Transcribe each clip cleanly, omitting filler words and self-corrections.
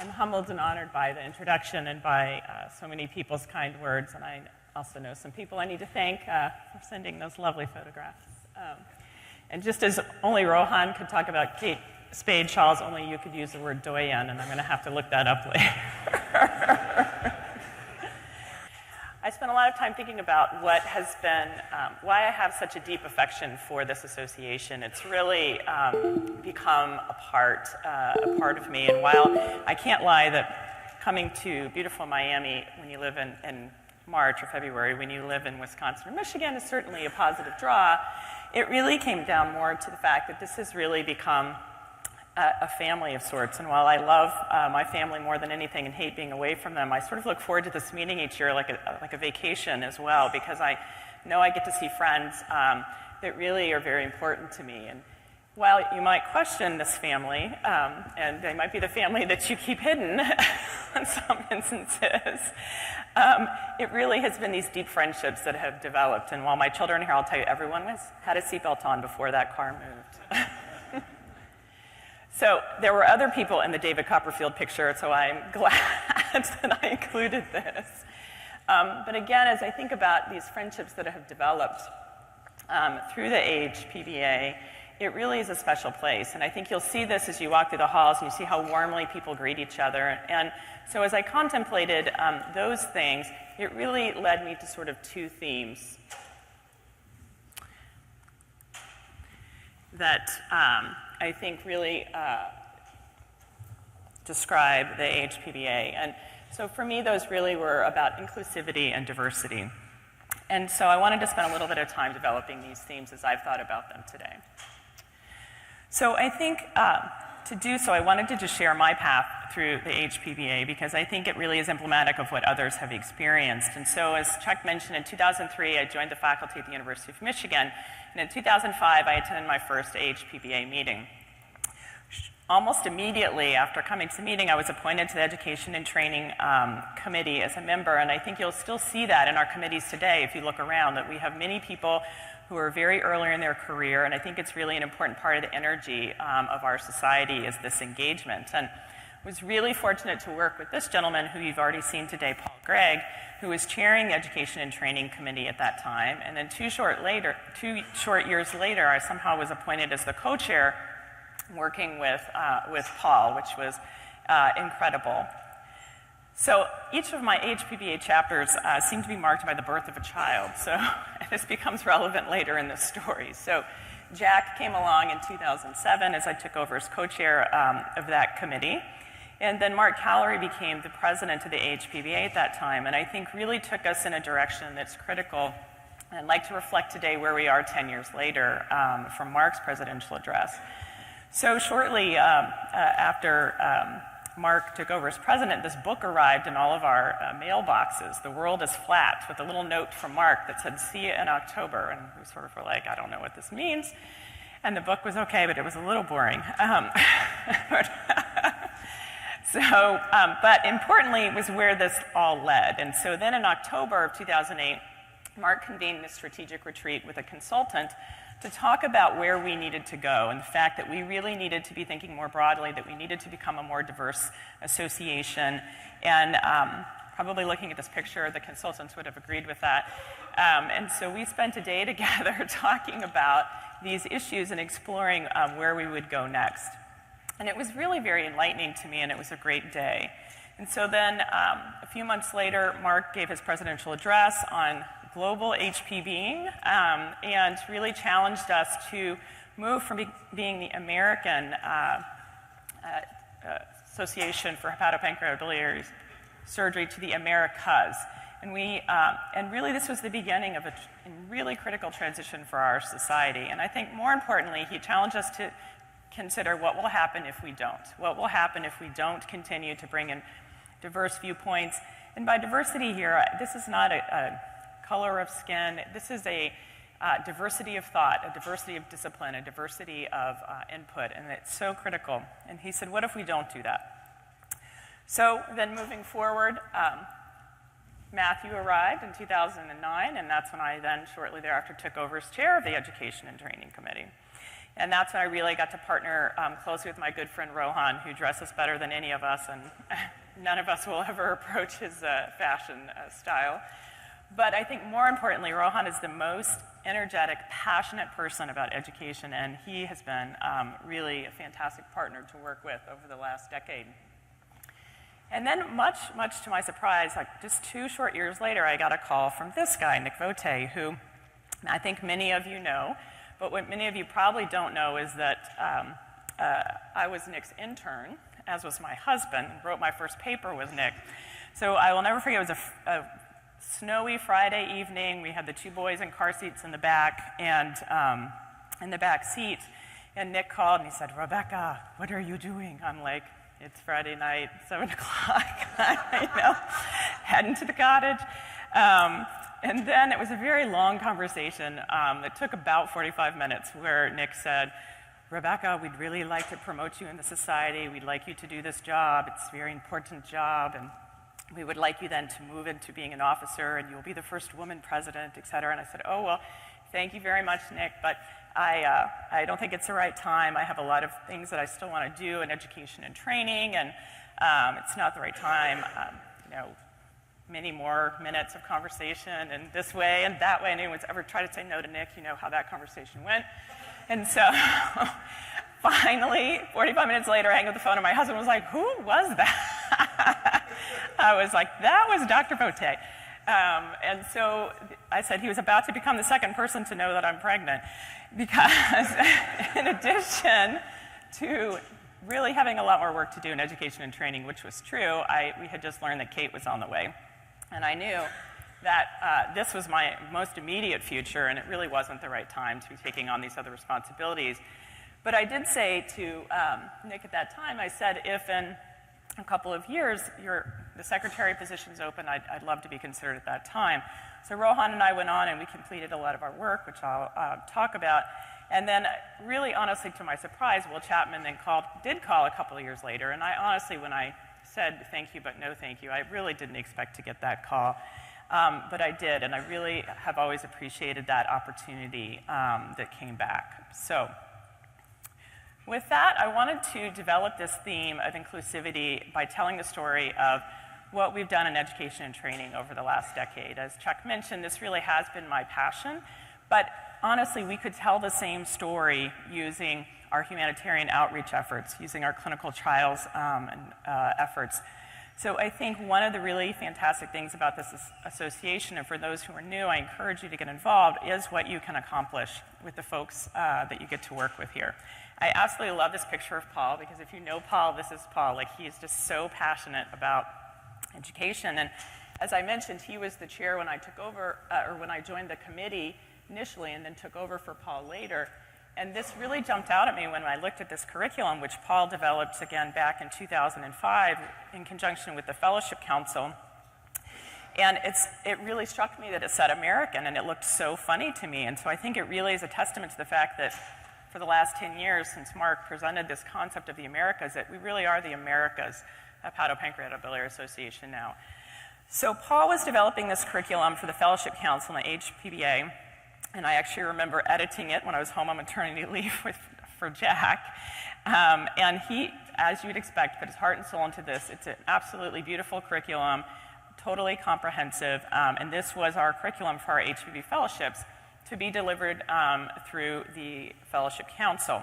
I'm humbled and honored by the introduction and by so many people's kind words, and I also know some people I need to thank for sending those lovely photographs. And just as only Rohan could talk about Kate Spade Shawls, only you could use the word doyen, and I'm going to have to look that up later. I spent a lot of time thinking about what has been, why I have such a deep affection for this association. It's really become a part of me. And while I can't lie that coming to beautiful Miami when you live in March or February, when you live in Wisconsin or Michigan, is certainly a positive draw, it really came down more to the fact that this has really become a family of sorts. And while I love my family more than anything and hate being away from them, I sort of look forward to this meeting each year like a vacation as well, because I know I get to see friends that really are very important to me. And while you might question this family, and they might be the family that you keep hidden in some instances, it really has been these deep friendships that have developed. And while my children are here, I'll tell you, everyone had a seatbelt on before that car moved. So there were other people in the David Copperfield picture, so I'm glad that I included this. But again, as I think about these friendships that have developed through the AHPBA, it really is a special place. And I think you'll see this as you walk through the halls and you see how warmly people greet each other. And so as I contemplated those things, it really led me to sort of two themes that I think really describe the AHPBA. And so for me, those really were about inclusivity and diversity. And so I wanted to spend a little bit of time developing these themes as I've thought about them today. So I think to do so, I wanted to just share my path through the AHPBA because I think it really is emblematic of what others have experienced. And so as Chuck mentioned, in 2003, I joined the faculty at the University of Michigan. And in 2005, I attended my first AHPBA meeting. Almost immediately after coming to the meeting, I was appointed to the Education and Training Committee as a member, and I think you'll still see that in our committees today if you look around, that we have many people who are very early in their career, and I think it's really an important part of the energy of our society is this engagement. And I was really fortunate to work with this gentleman who you've already seen today, Paul Gregg, who was chairing the Education and Training Committee at that time, and then 2 short years later, I somehow was appointed as the co-chair working with Paul, which was incredible. So each of my AHPBA chapters seem to be marked by the birth of a child, so this becomes relevant later in the story. So Jack came along in 2007 as I took over as co-chair of that committee, and then Mark Callery became the president of the AHPBA at that time, and I think really took us in a direction that's critical. And I'd like to reflect today where we are 10 years later from Mark's presidential address. So shortly after Mark took over as president, this book arrived in all of our mailboxes, The World is Flat, with a little note from Mark that said, "See you in October." And we sort of were like, I don't know what this means. And the book was okay, but it was a little boring. But importantly, it was where this all led. And so then in October of 2008, Mark convened this strategic retreat with a consultant to talk about where we needed to go and the fact that we really needed to be thinking more broadly, that we needed to become a more diverse association. And probably looking at this picture, the consultants would have agreed with that. And so we spent a day together talking about these issues and exploring where we would go next. And it was really very enlightening to me, and it was a great day. And so then a few months later, Mark gave his presidential address on global HPBing and really challenged us to move from being the American Association for Hepatopancreatic Surgery to the Americas. And really this was the beginning of a really critical transition for our society. And I think more importantly, he challenged us to consider what will happen if we don't. What will happen if we don't continue to bring in diverse viewpoints? And by diversity here, this is not a color of skin. This is a diversity of thought, a diversity of discipline, a diversity of input, and it's so critical. And he said, what if we don't do that? So then moving forward, Matthew arrived in 2009, and that's when I then shortly thereafter took over as chair of the Education and Training Committee. And that's when I really got to partner closely with my good friend Rohan, who dresses better than any of us, and none of us will ever approach his fashion style. But I think more importantly, Rohan is the most energetic, passionate person about education, and he has been really a fantastic partner to work with over the last decade. And then much to my surprise, like just 2 short years later, I got a call from this guy, Nick Vote, who I think many of you know, but what many of you probably don't know is that I was Nick's intern, as was my husband, wrote my first paper with Nick. So I will never forget, it was a snowy Friday evening. We had the 2 boys in car seats in the back, and in the back seat, and Nick called and he said, "Rebecca, what are you doing?" I'm like, "It's Friday night, 7 o'clock, heading to the cottage." And then it was a very long conversation that took about 45 minutes, where Nick said, "Rebecca, we'd really like to promote you in the society. We'd like you to do this job. It's a very important job, and we would like you then to move into being an officer, and you'll be the first woman president, et cetera." And I said, "Oh, well, thank you very much, Nick, but I don't think it's the right time. I have a lot of things that I still want to do in education and training, and it's not the right time. Many more minutes of conversation, and this way and that way, and anyone's ever tried to say no to Nick, you know how that conversation went. And so finally, 45 minutes later, I hang up the phone, and my husband was like, "Who was that?" I was like, "That was Dr. Vote." And so I said he was about to become the second person to know that I'm pregnant, because in addition to really having a lot more work to do in education and training, which was true, we had just learned that Kate was on the way. And I knew that this was my most immediate future, and it really wasn't the right time to be taking on these other responsibilities. But I did say to Nick at that time, I said, if in a couple of years the secretary position's open, I'd love to be considered at that time. So Rohan and I went on, and we completed a lot of our work, which I'll talk about. And then, really honestly, to my surprise, Will Chapman then did call a couple of years later. And I honestly, when I said thank you but no thank you, I really didn't expect to get that call. But I did, and I really have always appreciated that opportunity that came back. So with that, I wanted to develop this theme of inclusivity by telling the story of what we've done in education and training over the last decade. As Chuck mentioned, this really has been my passion, but honestly, we could tell the same story using our humanitarian outreach efforts, using our clinical trials efforts. So I think one of the really fantastic things about this association, and for those who are new, I encourage you to get involved, is what you can accomplish with the folks that you get to work with here. I absolutely love this picture of Paul, because if you know Paul, this is Paul. Like, he is just so passionate about education. And as I mentioned, he was the chair when I took over, or when I joined the committee initially, and then took over for Paul later. And this really jumped out at me when I looked at this curriculum, which Paul developed again back in 2005 in conjunction with the Fellowship Council. And it really struck me that it said American, and it looked so funny to me. And so I think it really is a testament to the fact that for the last 10 years, since Mark presented this concept of the Americas, that we really are the Americas of Hepatopancreatidobiliary Association now. So Paul was developing this curriculum for the Fellowship Council and the HPBA, and I actually remember editing it when I was home on maternity leave for Jack. And he, as you'd expect, put his heart and soul into this. It's an absolutely beautiful curriculum, totally comprehensive, and this was our curriculum for our HPB fellowships to be delivered through the Fellowship Council.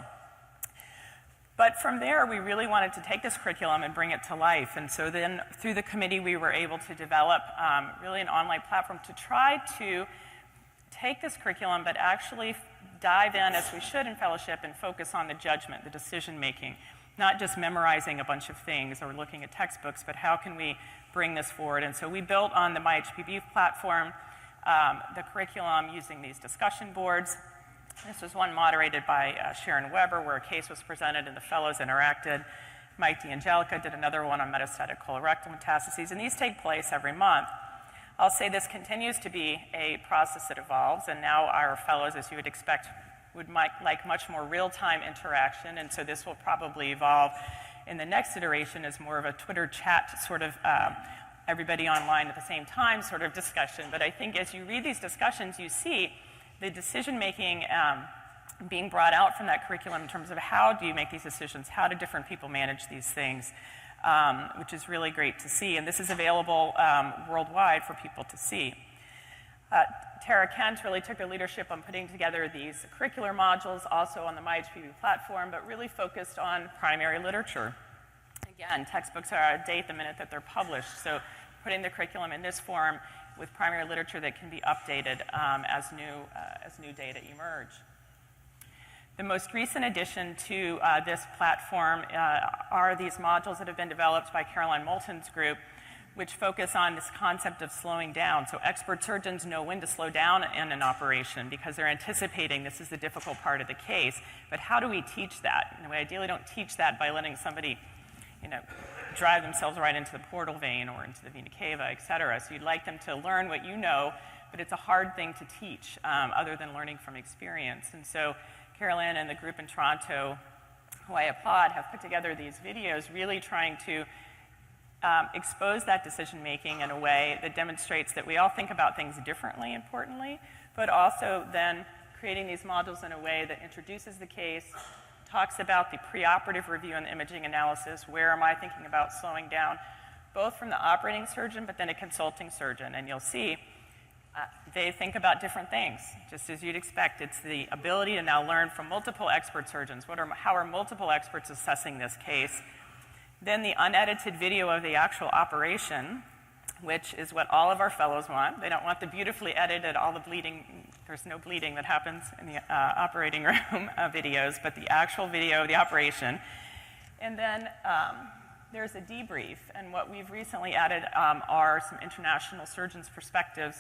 But from there, we really wanted to take this curriculum and bring it to life. And so then through the committee, we were able to develop really an online platform to try to take this curriculum, but actually dive in, as we should in fellowship, and focus on the judgment, the decision making, not just memorizing a bunch of things or looking at textbooks, but how can we bring this forward. And so we built on the MyHPB platform the curriculum using these discussion boards. This was one moderated by Sharon Weber, where a case was presented and the fellows interacted. Mike D'Angelica did another one on metastatic colorectal metastases, and these take place every month. I'll say this continues to be a process that evolves, and now our fellows, as you would expect, would like much more real-time interaction, and so this will probably evolve in the next iteration as more of a Twitter chat sort of everybody online at the same time sort of discussion. But I think as you read these discussions, you see the decision-making being brought out from that curriculum in terms of how do you make these decisions, how do different people manage these things, which is really great to see. And this is available worldwide for people to see. Tara Kent really took the leadership on putting together these curricular modules, also on the MyHPB platform, but really focused on primary literature. Again, textbooks are out of date the minute that they're published, so putting the curriculum in this form with primary literature that can be updated as new data emerge. The most recent addition to this platform are these modules that have been developed by Caroline Moulton's group, which focus on this concept of slowing down. So expert surgeons know when to slow down in an operation because they're anticipating this is the difficult part of the case. But how do we teach that? And we ideally don't teach that by letting somebody, drive themselves right into the portal vein or into the vena cava, et cetera. So you'd like them to learn what you know, but it's a hard thing to teach other than learning from experience. And so Carolyn and the group in Toronto, who I applaud, have put together these videos really trying to expose that decision-making in a way that demonstrates that we all think about things differently, importantly, but also then creating these modules in a way that introduces the case, talks about the preoperative review and the imaging analysis, where am I thinking about slowing down, both from the operating surgeon but then a consulting surgeon. And you'll see they think about different things, just as you'd expect. It's the ability to now learn from multiple expert surgeons. How are multiple experts assessing this case? Then the unedited video of the actual operation, which is what all of our fellows want. They don't want the beautifully edited, all the bleeding, there's no bleeding that happens in the operating room videos, but the actual video of the operation. And then there's a debrief, and what we've recently added are some international surgeons' perspectives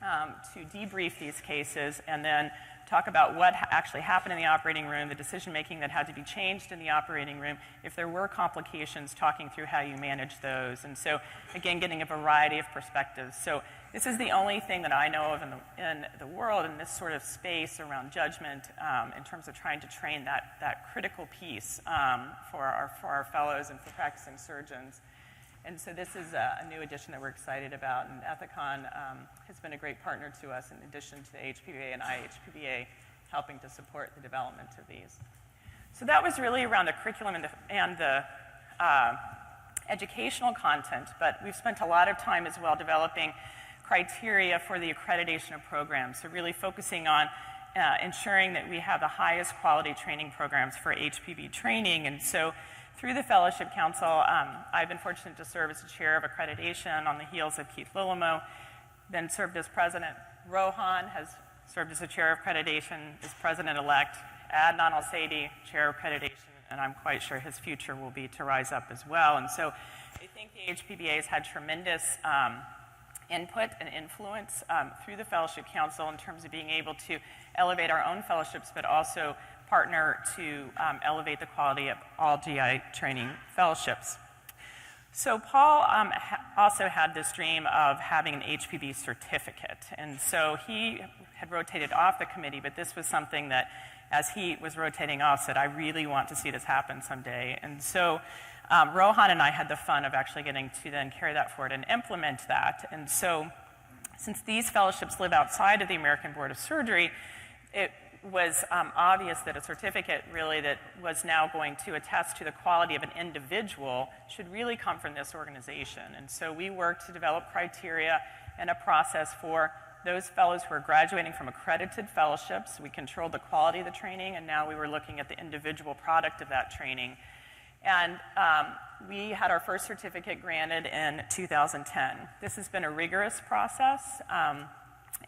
to debrief these cases and then talk about what actually happened in the operating room, the decision-making that had to be changed in the operating room, if there were complications, talking through how you manage those. And so, again, getting a variety of perspectives. So this is the only thing that I know of in the world in this sort of space around judgment in terms of trying to train that critical piece for our fellows and for practicing surgeons. And so this is a new addition that we're excited about, and Ethicon has been a great partner to us in addition to the HPBA and IHPBA helping to support the development of these. So that was really around the curriculum and the educational content, but we've spent a lot of time as well developing criteria for the accreditation of programs, so really focusing on ensuring that we have the highest quality training programs for HPB training. And so through the Fellowship Council, I've been fortunate to serve as the chair of accreditation on the heels of Keith Lillamo, then served as president. Rohan has served as the chair of accreditation, is president-elect. Adnan Al-Saidi, chair of accreditation, and I'm quite sure his future will be to rise up as well. And so I think the HPBA has had tremendous input and influence through the Fellowship Council in terms of being able to elevate our own fellowships, but also partner to elevate the quality of all GI training fellowships. So Paul also had this dream of having an HPB certificate, and so he had rotated off the committee, but this was something that, as he was rotating off, said, I really want to see this happen someday. And so Rohan and I had the fun of actually getting to then carry that forward and implement that. And so since these fellowships live outside of the American Board of Surgery, it was obvious that a certificate really that was now going to attest to the quality of an individual should really come from this organization. And so we worked to develop criteria and a process for those fellows who are graduating from accredited fellowships. We controlled the quality of the training, and now we were looking at the individual product of that training. And we had our first certificate granted in 2010. This has been a rigorous process.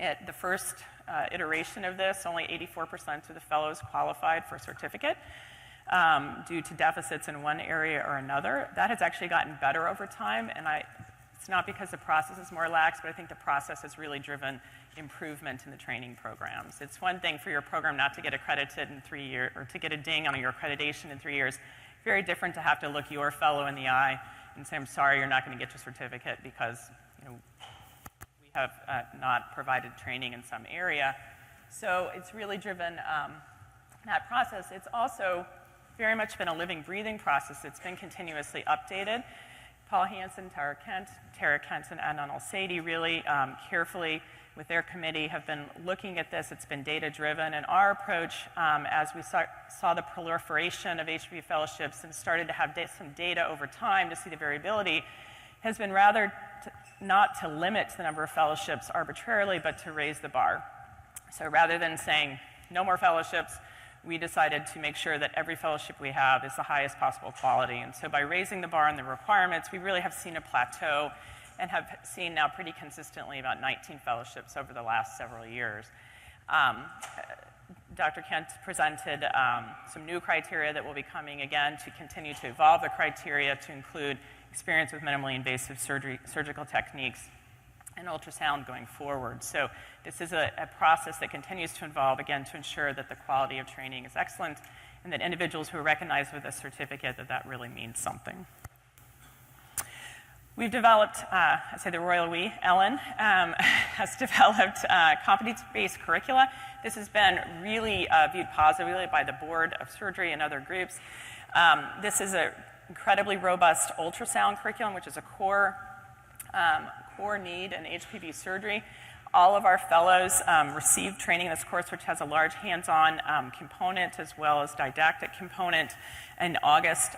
At the first iteration of this, only 84% of the fellows qualified for a certificate due to deficits in one area or another. That has actually gotten better over time, and it's not because the process is more lax, but I think the process has really driven improvement in the training programs. It's one thing for your program not to get accredited in 3 years, or to get a ding on your accreditation in 3 years. Very different to have to look your fellow in the eye and say, I'm sorry, you're not going to get your certificate because we have not provided training in some area. So it's really driven that process. It's also very much been a living, breathing process. It's been continuously updated. Paul Hansen, Tara Kent, and Adnan Al-Saidi really carefully with their committee have been looking at this. It's been data-driven, and our approach, as we saw the proliferation of HPB fellowships and started to have some data over time to see the variability, has been rather not to limit the number of fellowships arbitrarily, but to raise the bar. So rather than saying no more fellowships, we decided to make sure that every fellowship we have is the highest possible quality. And so by raising the bar and the requirements, we really have seen a plateau and have seen now pretty consistently about 19 fellowships over the last several years. Dr. Kent presented some new criteria that will be coming again to continue to evolve the criteria to include experience with minimally invasive surgical techniques and ultrasound going forward. So this is a process that continues to evolve, again, to ensure that the quality of training is excellent and that individuals who are recognized with a certificate, that really means something. We've developed, I say the royal we, Ellen, has developed competency-based curricula. This has been really viewed positively by the Board of Surgery and other groups. This is an incredibly robust ultrasound curriculum, which is a core need in HPB surgery. All of our fellows receive training in this course, which has a large hands-on component as well as didactic component. In August,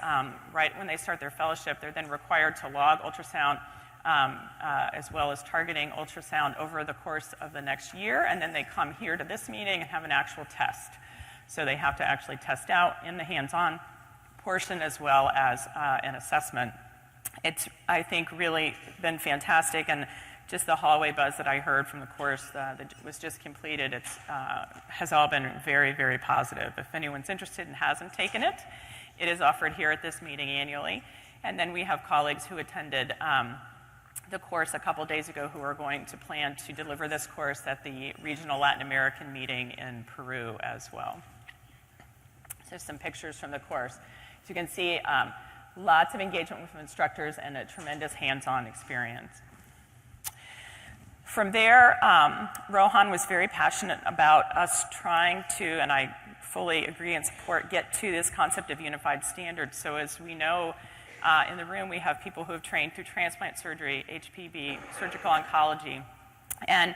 right when they start their fellowship, they're then required to log ultrasound as well as targeting ultrasound over the course of the next year, and then they come here to this meeting and have an actual test. So they have to actually test out in the hands-on portion as well as an assessment. It's, I think, really been fantastic, and just the hallway buzz that I heard from the course that was just completed, has all been very, very positive. If anyone's interested and hasn't taken it, it is offered here at this meeting annually. And then we have colleagues who attended the course a couple days ago who are going to plan to deliver this course at the regional Latin American meeting in Peru as well. So some pictures from the course. As you can see, lots of engagement with instructors and a tremendous hands-on experience. From there, Rohan was very passionate about us trying to, and I fully agree and support, get to this concept of unified standards. So as we know, in the room we have people who have trained through transplant surgery, HPB, surgical oncology, and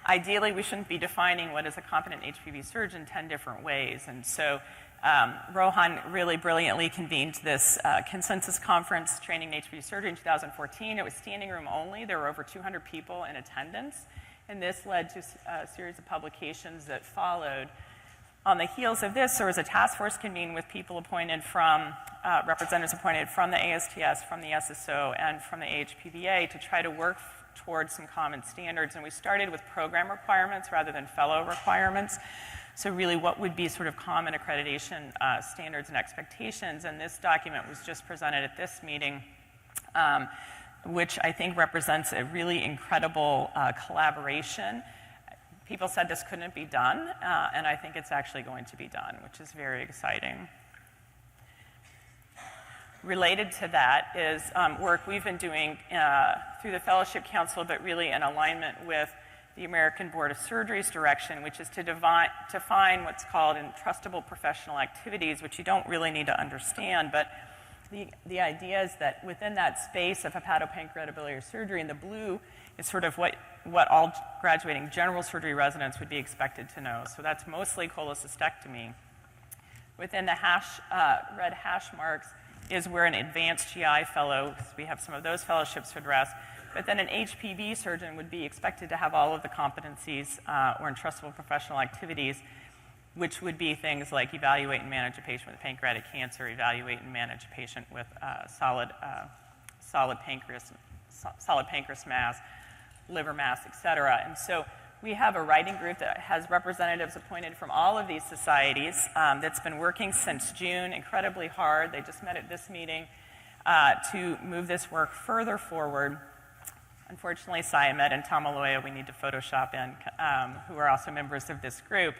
ideally we shouldn't be defining what is a competent HPB surgeon 10 different ways. And so Rohan really brilliantly convened this consensus conference, Training in HPB Surgery, in 2014. It was standing room only. There were over 200 people in attendance, and this led to a series of publications that followed. On the heels of this, there was a task force convened with people appointed from, representatives appointed from the ASTS, from the SSO, and from the HPBA to try to work towards some common standards. And we started with program requirements rather than fellow requirements. So really, what would be sort of common accreditation standards and expectations? And this document was just presented at this meeting, which I think represents a really incredible collaboration. People said this couldn't be done, and I think it's actually going to be done, which is very exciting. Related to that is work we've been doing through the Fellowship Council, but really in alignment with the American Board of Surgery's direction, which is to define what's called entrustable professional activities, which you don't really need to understand, but the idea is that within that space of hepatopancreatibiliary surgery, in the blue is sort of what all graduating general surgery residents would be expected to know. So that's mostly cholecystectomy. Within the red hash marks is where an advanced GI fellow, we have some of those fellowships to address, but then an HPB surgeon would be expected to have all of the competencies or entrustable professional activities, which would be things like evaluate and manage a patient with pancreatic cancer, evaluate and manage a patient with solid pancreas mass, liver mass, et cetera. And so we have a writing group that has representatives appointed from all of these societies that's been working since June incredibly hard. They just met at this meeting to move this work further forward. Unfortunately, Siamet and Tamaloya we need to Photoshop in, who are also members of this group.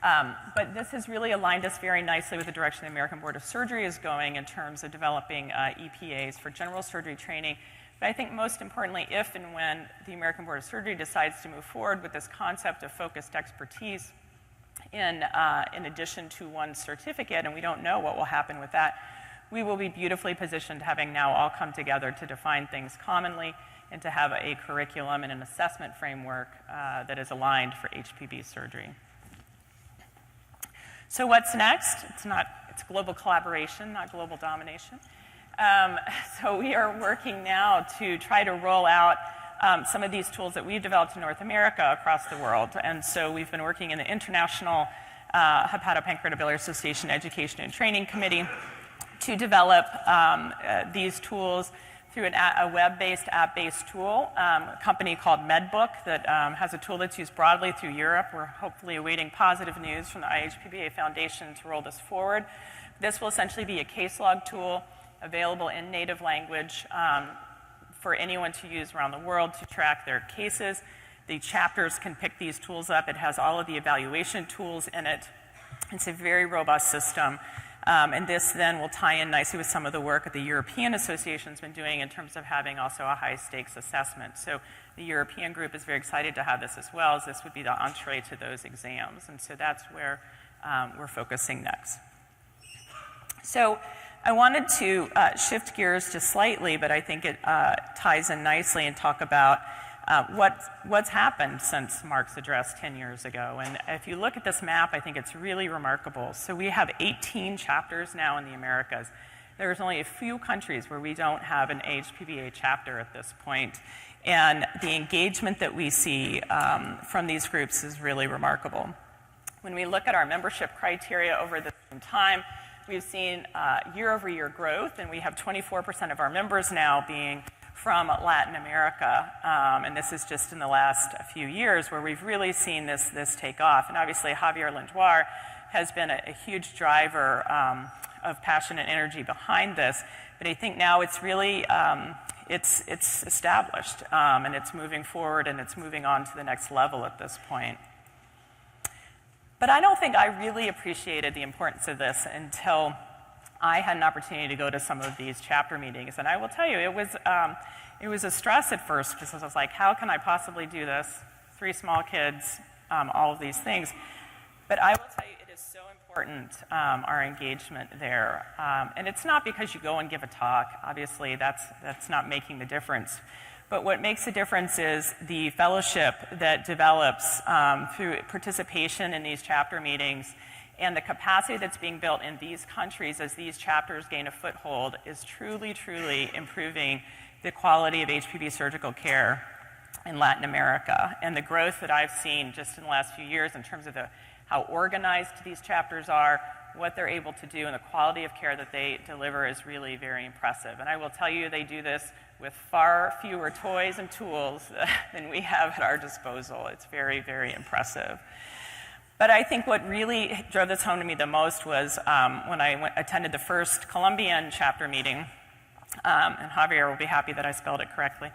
But this has really aligned us very nicely with the direction the American Board of Surgery is going in terms of developing EPAs for general surgery training. But I think most importantly, if and when the American Board of Surgery decides to move forward with this concept of focused expertise in addition to one certificate, and we don't know what will happen with that, we will be beautifully positioned, having now all come together to define things commonly and to have a curriculum and an assessment framework that is aligned for HPB surgery. So what's next? It's global collaboration, not global domination. So we are working now to try to roll out some of these tools that we've developed in North America across the world. And so we've been working in the International Hepatopancreatibility Association Education and Training Committee to develop these tools through a web-based, app-based tool, a company called MedBook that has a tool that's used broadly through Europe. We're hopefully awaiting positive news from the IHPBA Foundation to roll this forward. This will essentially be a case log tool available in native language for anyone to use around the world to track their cases. The chapters can pick these tools up. It has all of the evaluation tools in it. It's a very robust system. And this then will tie in nicely with some of the work that the European Association's been doing in terms of having also a high-stakes assessment. So the European group is very excited to have this as well, as this would be the entree to those exams. And so that's where we're focusing next. So I wanted to shift gears just slightly, but I think it ties in nicely and talk about what's happened since Mark's address 10 years ago. And if you look at this map, I think it's really remarkable. So we have 18 chapters now in the Americas. There's only a few countries where we don't have an HPBA chapter at this point. And the engagement that we see from these groups is really remarkable. When we look at our membership criteria over the same time, we've seen year-over-year growth, and we have 24% of our members now being from Latin America, and this is just in the last few years where we've really seen this take off. And obviously Javier Lindoir has been a huge driver of passion and energy behind this, but I think now it's really, it's established, and it's moving forward, and it's moving on to the next level at this point. But I don't think I really appreciated the importance of this until I had an opportunity to go to some of these chapter meetings. And I will tell you, it was a stress at first, because I was like, how can I possibly do this? 3 small kids, all of these things. But I will tell you, it is so important, our engagement there. And it's not because you go and give a talk. Obviously, that's not making the difference. But what makes a difference is the fellowship that develops through participation in these chapter meetings, and the capacity that's being built in these countries as these chapters gain a foothold is truly, truly improving the quality of HPB surgical care in Latin America. And the growth that I've seen just in the last few years in terms of how organized these chapters are, what they're able to do, and the quality of care that they deliver is really very impressive. And I will tell you, they do this with far fewer toys and tools than we have at our disposal. It's very, very impressive. But I think what really drove this home to me the most was when I attended the first Colombian chapter meeting, and Javier will be happy that I spelled it correctly.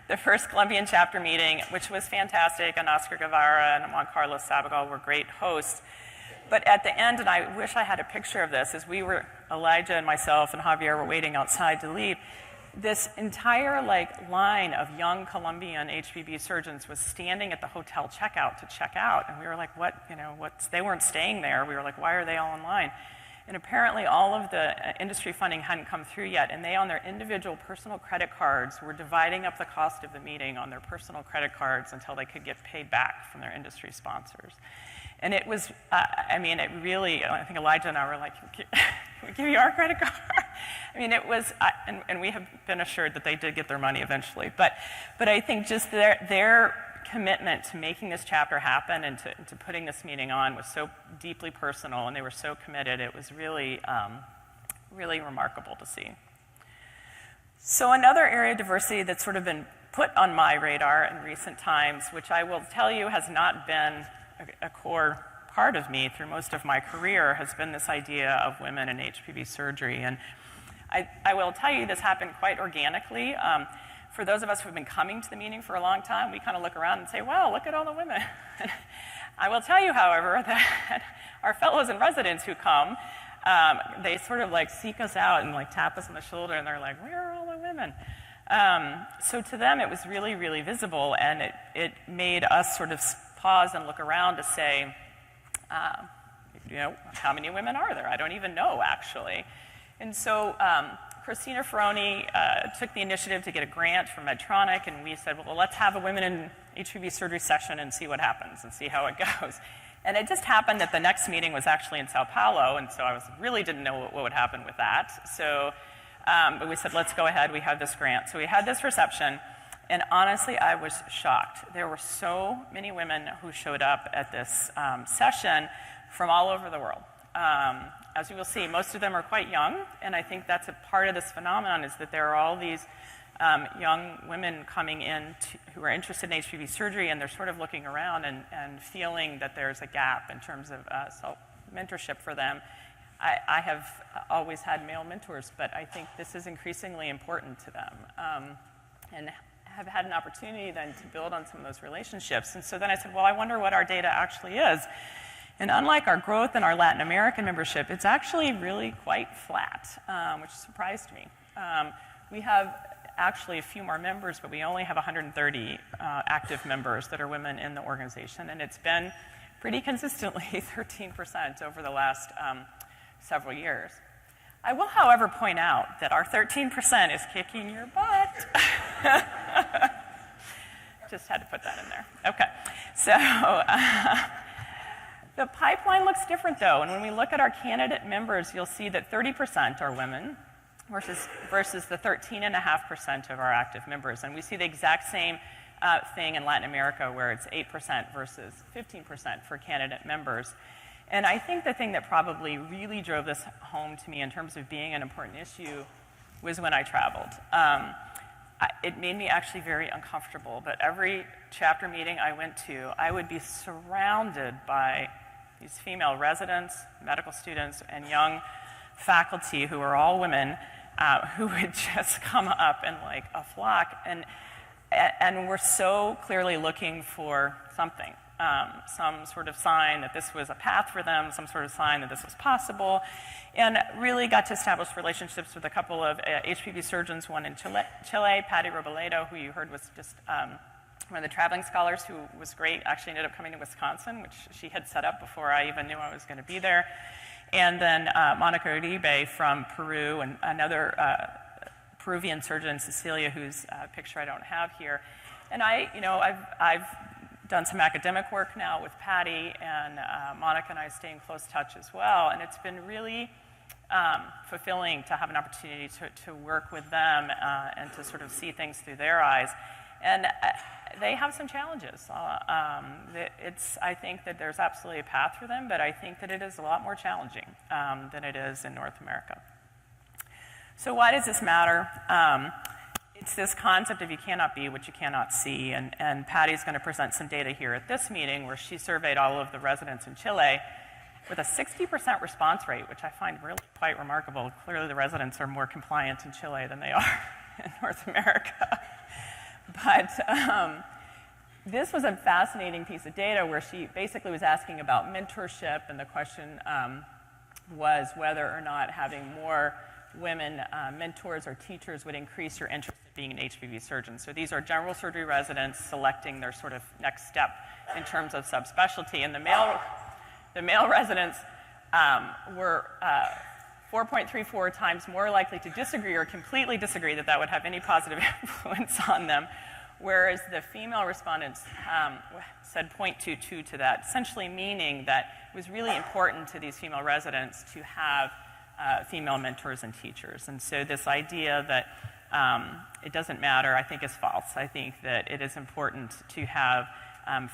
The first Colombian chapter meeting, which was fantastic, and Oscar Guevara and Juan Carlos Sabagal were great hosts. But at the end, and I wish I had a picture of this, as Elijah and myself and Javier were waiting outside to leave, this entire line of young Colombian HPB surgeons was standing at the hotel checkout to check out. And we were like, they weren't staying there. We were like, why are they all in line? And apparently all of the industry funding hadn't come through yet, and they, on their individual personal credit cards, were dividing up the cost of the meeting on their personal credit cards until they could get paid back from their industry sponsors. And it was, it really, I think Elijah and I were like, can we give you our credit card? It was, and we have been assured that they did get their money eventually. But I think just their commitment to making this chapter happen and to putting this meeting on was so deeply personal, and they were so committed. It was really, really remarkable to see. So another area of diversity that's sort of been put on my radar in recent times, which I will tell you has not been a core part of me through most of my career, has been this idea of women in HPB surgery. And I will tell you, this happened quite organically. For those of us who have been coming to the meeting for a long time, we kind of look around and say, wow, look at all the women. I will tell you, however, that our fellows and residents who come, they sort of seek us out and tap us on the shoulder, and they're like, where are all the women? So to them, it was really, really visible, and it made us sort of pause and look around to say, how many women are there? I don't even know, actually. And so Christina Ferroni took the initiative to get a grant from Medtronic, and we said, well, let's have a women in HPV surgery session and see what happens and see how it goes. And it just happened that the next meeting was actually in Sao Paulo, and so I really didn't know what would happen with that. So but we said, let's go ahead. We have this grant. So we had this reception, and honestly, I was shocked. There were so many women who showed up at this session from all over the world. As you will see, most of them are quite young, and I think that's a part of this phenomenon, is that there are all these young women coming in who are interested in HPV surgery, and they're sort of looking around and feeling that there's a gap in terms of mentorship for them. I have always had male mentors, but I think this is increasingly important to them, and have had an opportunity then to build on some of those relationships. And so then I said, well, I wonder what our data actually is. And unlike our growth in our Latin American membership, it's actually really quite flat, which surprised me. We have actually a few more members, but we only have 130 active members that are women in the organization, and it's been pretty consistently 13% over the last several years. I will, however, point out that our 13% is kicking your butt. Just had to put that in there. Okay, so the pipeline looks different, though, and when we look at our candidate members, you'll see that 30% are women versus the 13.5% of our active members, and we see the exact same thing in Latin America, where it's 8% versus 15% for candidate members. And I think the thing that probably really drove this home to me in terms of being an important issue was when I traveled. It made me actually very uncomfortable, but every chapter meeting I went to, I would be surrounded by these female residents, medical students, and young faculty who are all women who would just come up in like a flock and were so clearly looking for something. Some sort of sign that this was a path for them, some sort of sign that this was possible, and really got to establish relationships with a couple of HPV surgeons, one in Chile, Patty Robledo, who you heard was just one of the traveling scholars who was great, actually ended up coming to Wisconsin, which she had set up before I even knew I was going to be there. And then Monica Uribe from Peru, and another Peruvian surgeon, Cecilia, whose picture I don't have here. And I've done some academic work now with Patty, and Monica and I stay in close touch as well. And it's been really fulfilling to have an opportunity to work with them and to sort of see things through their eyes. And they have some challenges. I think that there's absolutely a path for them, but I think that it is a lot more challenging than it is in North America. So why does this matter? It's this concept of you cannot be what you cannot see, and Patty's going to present some data here at this meeting where she surveyed all of the residents in Chile with a 60% response rate, which I find really quite remarkable. Clearly the residents are more compliant in Chile than they are in North America. But this was a fascinating piece of data where she basically was asking about mentorship, and the question was whether or not having more women mentors or teachers would increase your interest in being an HPV surgeon. So these are general surgery residents selecting their sort of next step in terms of subspecialty. And the male residents were 4.34 times more likely to disagree or completely disagree that that would have any positive influence on them, whereas the female respondents said 0.22 to that, essentially meaning that it was really important to these female residents to have female mentors and teachers. And so this idea that it doesn't matter, I think, is false. I think that it is important to have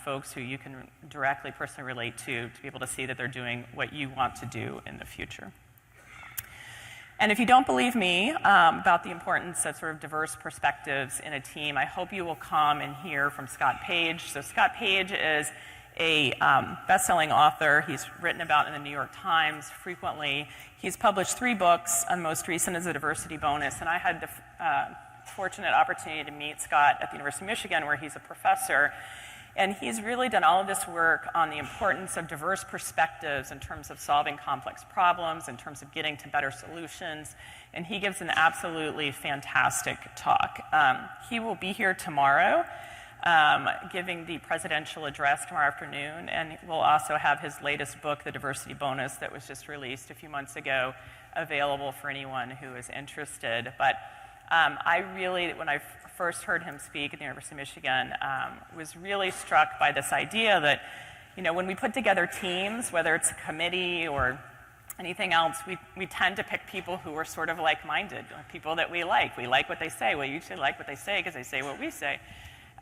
folks who you can directly, personally relate to be able to see that they're doing what you want to do in the future. And if you don't believe me about the importance of sort of diverse perspectives in a team, I hope you will come and hear from Scott Page. So Scott Page is a best-selling author. He's written about in the New York Times frequently. He's published 3 books, and the most recent is A Diversity Bonus. And I had the fortunate opportunity to meet Scott at the University of Michigan, where he's a professor. And he's really done all of this work on the importance of diverse perspectives in terms of solving complex problems, in terms of getting to better solutions. And he gives an absolutely fantastic talk. He will be here tomorrow. giving the presidential address tomorrow afternoon, and we'll also have his latest book, The Diversity Bonus, that was just released a few months ago, available for anyone who is interested. But I really, when I first heard him speak at the University of Michigan, was really struck by this idea that, when we put together teams, whether it's a committee or anything else, we tend to pick people who are sort of like-minded, people that we like. We like what they say. We usually like what they say because they say what we say.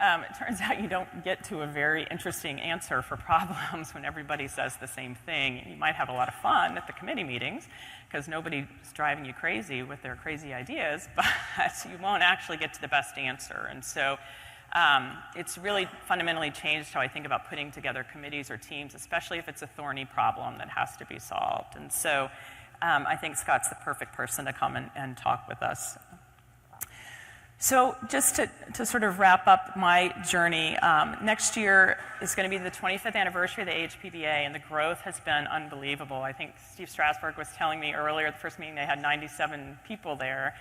It turns out you don't get to a very interesting answer for problems when everybody says the same thing. You might have a lot of fun at the committee meetings because nobody's driving you crazy with their crazy ideas, but you won't actually get to the best answer. And so it's really fundamentally changed how I think about putting together committees or teams, especially if it's a thorny problem that has to be solved. And so I think Scott's the perfect person to come and talk with us. So just to sort of wrap up my journey, next year is going to be the 25th anniversary of the AHPBA, and the growth has been unbelievable. I think Steve Strasberg was telling me earlier at the first meeting they had 97 people there,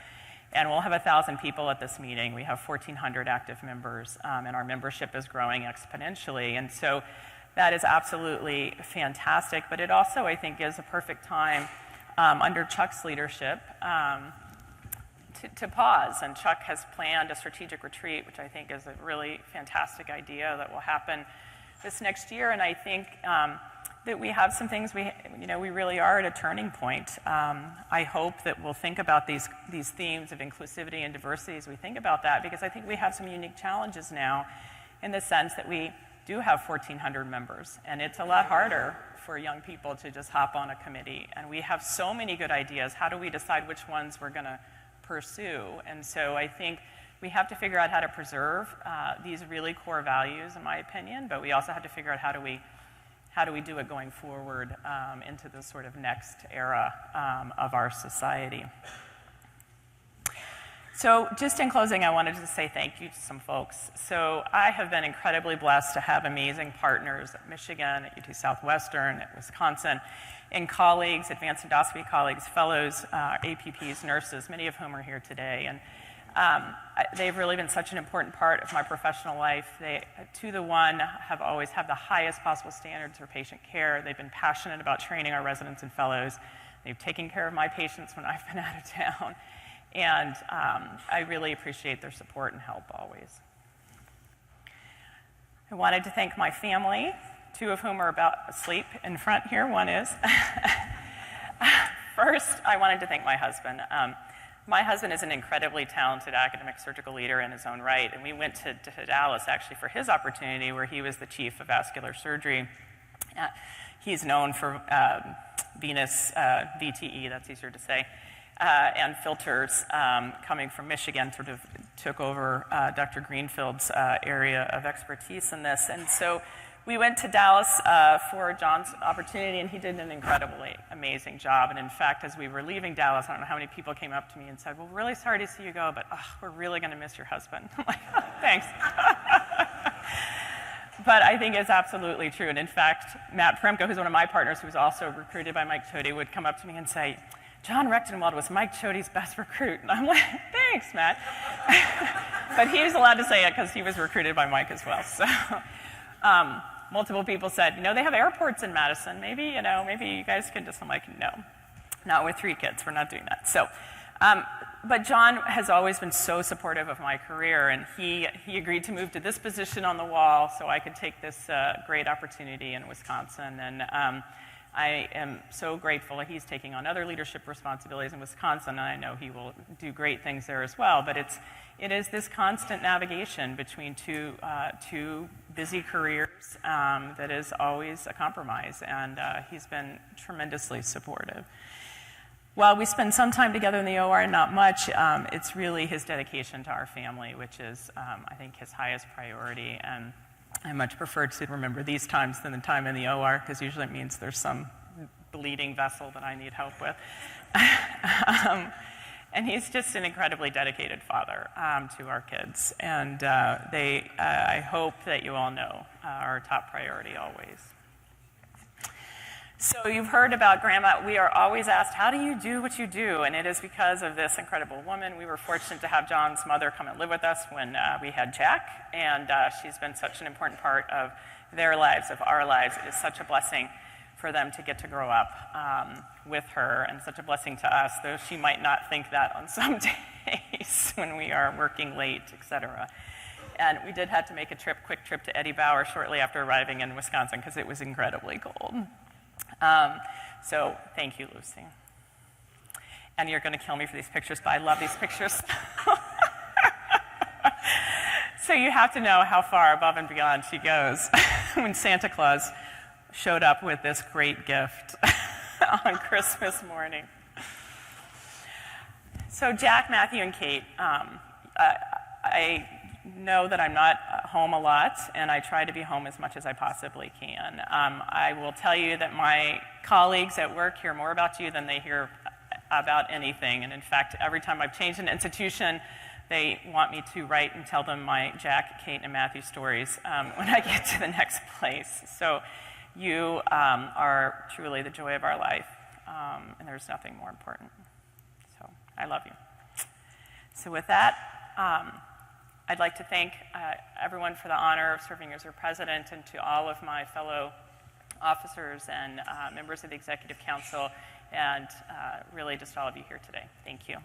and we'll have 1,000 people at this meeting. We have 1,400 active members, and our membership is growing exponentially. And so that is absolutely fantastic, but it also, I think, is a perfect time under Chuck's leadership to pause. And Chuck has planned a strategic retreat, which I think is a really fantastic idea that will happen this next year. And I think that we have some things, we really are at a turning point. I hope that we'll think about these themes of inclusivity and diversity as we think about that, because I think we have some unique challenges now in the sense that we do have 1,400 members, and it's a lot harder for young people to just hop on a committee. And we have so many good ideas. How do we decide which ones we're going to pursue? And so I think we have to figure out how to preserve these really core values, in my opinion, but we also have to figure out how do we do it going forward into the sort of next era of our society. So just in closing, I wanted to say thank you to some folks. So I have been incredibly blessed to have amazing partners at Michigan, at UT Southwestern, at Wisconsin, and colleagues, advanced endoscopy colleagues, fellows, APPs, nurses, many of whom are here today. And they've really been such an important part of my professional life. They, to the one, have always had the highest possible standards for patient care. They've been passionate about training our residents and fellows. They've taken care of my patients when I've been out of town. And I really appreciate their support and help always. I wanted to thank my family, two of whom are about asleep in front here. One is. First, I wanted to thank my husband. My husband is an incredibly talented academic surgical leader in his own right, and we went to Dallas actually for his opportunity where he was the chief of vascular surgery. He's known for venous VTE, that's easier to say, and filters coming from Michigan, sort of took over Dr. Greenfield's area of expertise in this. And so we went to Dallas for John's opportunity, and he did an incredibly amazing job. And in fact, as we were leaving Dallas, I don't know how many people came up to me and said, well, we're really sorry to see you go, but we're really going to miss your husband. I'm like, thanks. But I think it's absolutely true. And in fact, Matt Premko, who's one of my partners, who was also recruited by Mike Chody, would come up to me and say, John Rechtenwald was Mike Chody's best recruit. And I'm like, thanks, Matt. But he was allowed to say it because he was recruited by Mike as well. So multiple people said, they have airports in Madison. Maybe you guys could just, I'm like, no, not with 3 kids. We're not doing that. So, but John has always been so supportive of my career, and he agreed to move to this position on the wall so I could take this great opportunity in Wisconsin. And I am so grateful that he's taking on other leadership responsibilities in Wisconsin, and I know he will do great things there as well. But it is this constant navigation between two busy careers that is always a compromise, and he's been tremendously supportive. While we spend some time together in the OR and not much, it's really his dedication to our family, which is, I think, his highest priority. And I much prefer to remember these times than the time in the OR, because usually it means there's some bleeding vessel that I need help with. And he's just an incredibly dedicated father to our kids. And I hope that you all know, our top priority always. So you've heard about Grandma. We are always asked, how do you do what you do? And it is because of this incredible woman. We were fortunate to have John's mother come and live with us when we had Jack, and she's been such an important part of their lives, of our lives. It is such a blessing for them to get to grow up with her, and such a blessing to us, though she might not think that on some days when we are working late, etc. And we did have to make a quick trip to Eddie Bauer shortly after arriving in Wisconsin because it was incredibly cold. So thank you, Lucy. And you're going to kill me for these pictures, but I love these pictures. So you have to know how far above and beyond she goes when Santa Claus showed up with this great gift on Christmas morning. So Jack, Matthew, and Kate, I know that I'm not home a lot, and I try to be home as much as I possibly can. I will tell you that my colleagues at work hear more about you than they hear about anything. And in fact, every time I've changed an institution, they want me to write and tell them my Jack, Kate, and Matthew stories when I get to the next place. So you are truly the joy of our life, and there's nothing more important. So I love you. So with that, I'd like to thank everyone for the honor of serving as your president, and to all of my fellow officers and members of the Executive Council, and really just all of you here today. Thank you.